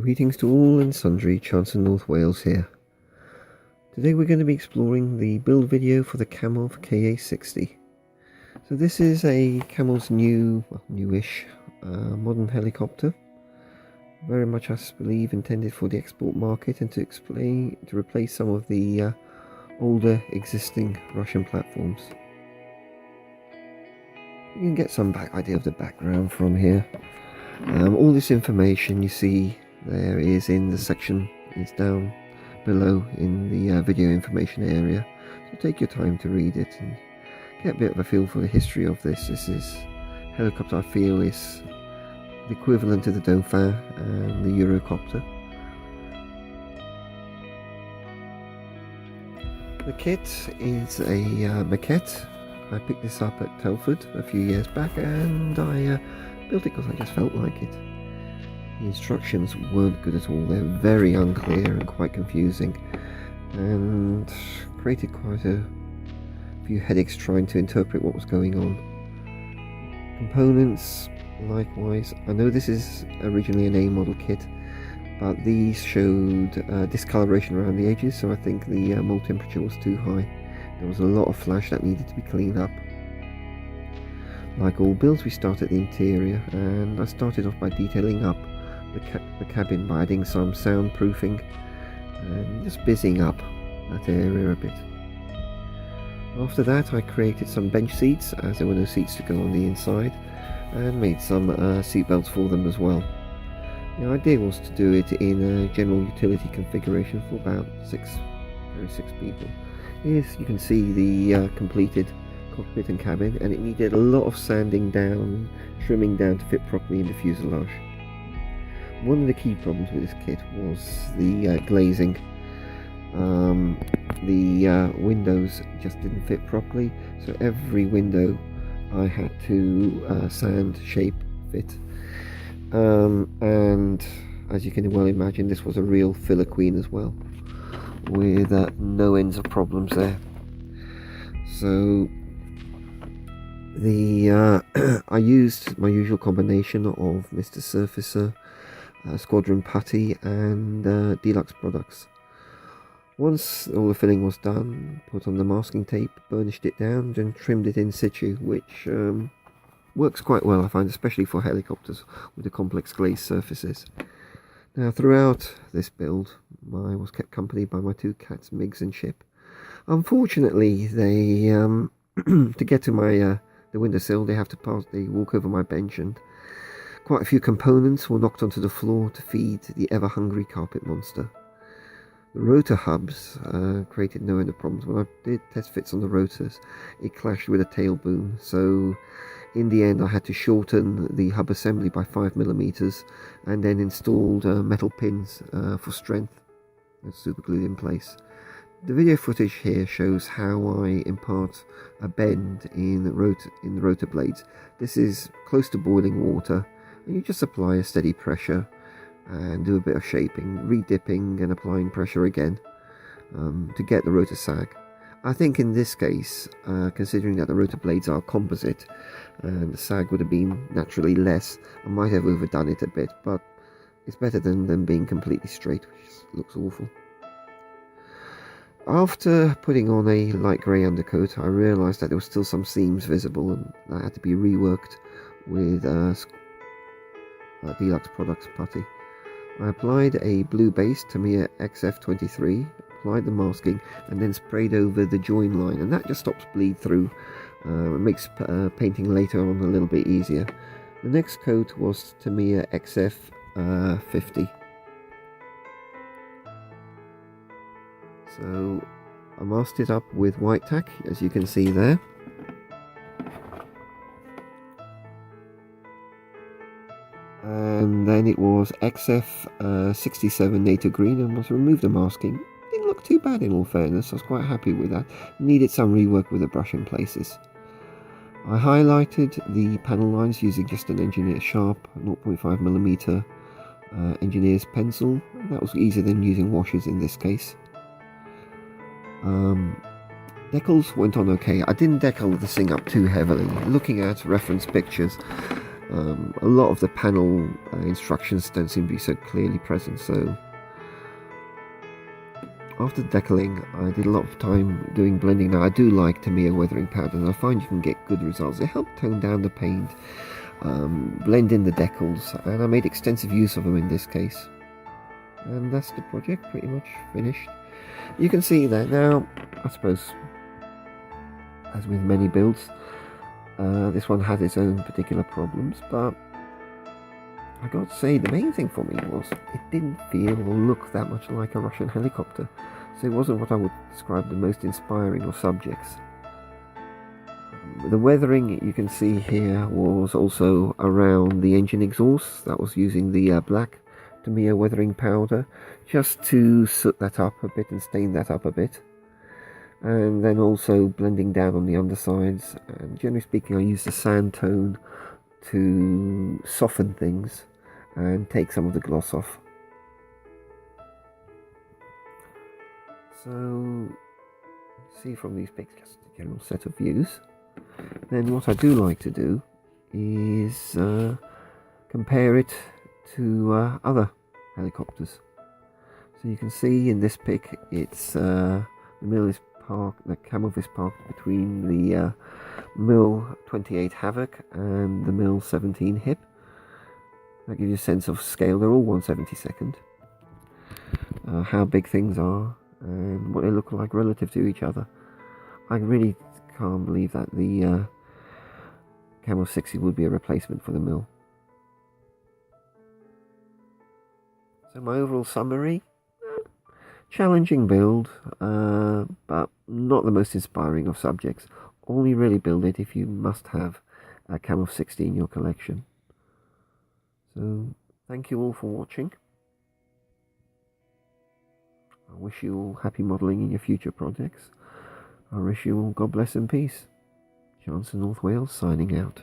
Greetings to all and sundry, Chancellor North Wales here. Today we're going to be exploring the build video for the Kamov Ka60. So this is a Kamov's newish modern helicopter. Very much, I believe, intended for the export market and to replace some of the older existing Russian platforms. You can get some idea of the background from here. All this information you see there is in the section, is down below in the video information area, so take your time to read it and get a bit of a feel for the history of this. This is helicopter, I feel, is the equivalent to the Dauphin and the Eurocopter. The kit is a Maquette. I picked this up at Telford a few years back and I built it because I just felt like it. The instructions weren't good at all. They're very unclear and quite confusing, and created quite a few headaches trying to interpret what was going on. Components, likewise. I know this is originally an A model kit, but these showed discoloration around the edges, so I think the mold temperature was too high. There was a lot of flash that needed to be cleaned up. Like all builds, we start at the interior, and I started off by detailing up the cabin by adding some soundproofing and just busying up that area a bit. After that, I created some bench seats, as there were no seats to go on the inside, and made some seat belts for them as well. The idea was to do it in a general utility configuration for about six people. Here you can see the completed cockpit and cabin, and it needed a lot of sanding down, trimming down to fit properly in the fuselage. One of the key problems with this kit was the glazing. The windows just didn't fit properly, so every window I had to sand, shape, fit. And as you can well imagine, this was a real filler queen as well, with no ends of problems there. So I used my usual combination of Mr. Surfacer, Squadron Putty and Deluxe products. Once all the filling was done, put on the masking tape, burnished it down and trimmed it in situ, which works quite well, I find, especially for helicopters with the complex glazed surfaces. Now throughout this build, I was kept company by my two cats, Migs and Chip. Unfortunately, they to get to my the windowsill, they walk over my bench, and quite a few components were knocked onto the floor to feed the ever-hungry carpet monster. The rotor hubs created no end of problems. When I did test fits on the rotors, it clashed with a tail boom, so in the end I had to shorten the hub assembly by 5mm and then installed metal pins for strength and super glued in place. The video footage here shows how I impart a bend in the rotor blades. This is close to boiling water, and you just apply a steady pressure and do a bit of shaping, re-dipping and applying pressure again to get the rotor sag. I think in this case, considering that the rotor blades are composite and the sag would have been naturally less, I might have overdone it a bit, but it's better than them being completely straight, which looks awful. After putting on a light grey undercoat, I realised that there were still some seams visible and that had to be reworked with Deluxe Products putty. I applied a blue base Tamiya XF23, applied the masking and then sprayed over the join line, and that just stops bleed through. It makes painting later on a little bit easier. The next coat was Tamiya XF50. So I masked it up with white tack, as you can see there. And then it was XF67 Native Green, and once I removed the masking, it didn't look too bad in all fairness. I was quite happy with that. Needed some rework with the brush in places. I highlighted the panel lines using just an engineer sharp 0.5mm engineer's pencil. That was easier than using washes in this case. Decals went on okay. I didn't decal this thing up too heavily. Looking at reference pictures, A lot of the panel instructions don't seem to be so clearly present, so after decaling I did a lot of time doing blending. Now I do like Tamiya weathering powder, and I find you can get good results. It helped tone down the paint, blend in the decals, and I made extensive use of them in this case. And that's the project pretty much finished. You can see that now. I suppose, as with many builds, this one had its own particular problems, but I got to say the main thing for me was it didn't feel or look that much like a Russian helicopter, so it wasn't what I would describe the most inspiring of subjects. The weathering you can see here was also around the engine exhaust. That was using the black Tamiya weathering powder just to soot that up a bit and stain that up a bit, and then also blending down on the undersides. And generally speaking, I use the sand tone to soften things and take some of the gloss off. So see from these pics just a general set of views. Then what I do like to do is compare it to other helicopters. So you can see in this pic, it's the mill is parked, the Kamov is parked between the mill 28 Havoc and the mill 17 Hip. That gives you a sense of scale. They're all 1/72nd. How big things are and what they look like relative to each other. I really can't believe that the Kamov 60 would be a replacement for the mill. So my overall summary: challenging build, but not the most inspiring of subjects. Only really build it if you must have a Kamov 60 in your collection. So thank you all for watching. I wish you all happy modelling in your future projects. I wish you all God bless and peace. Johnson, North Wales, signing out.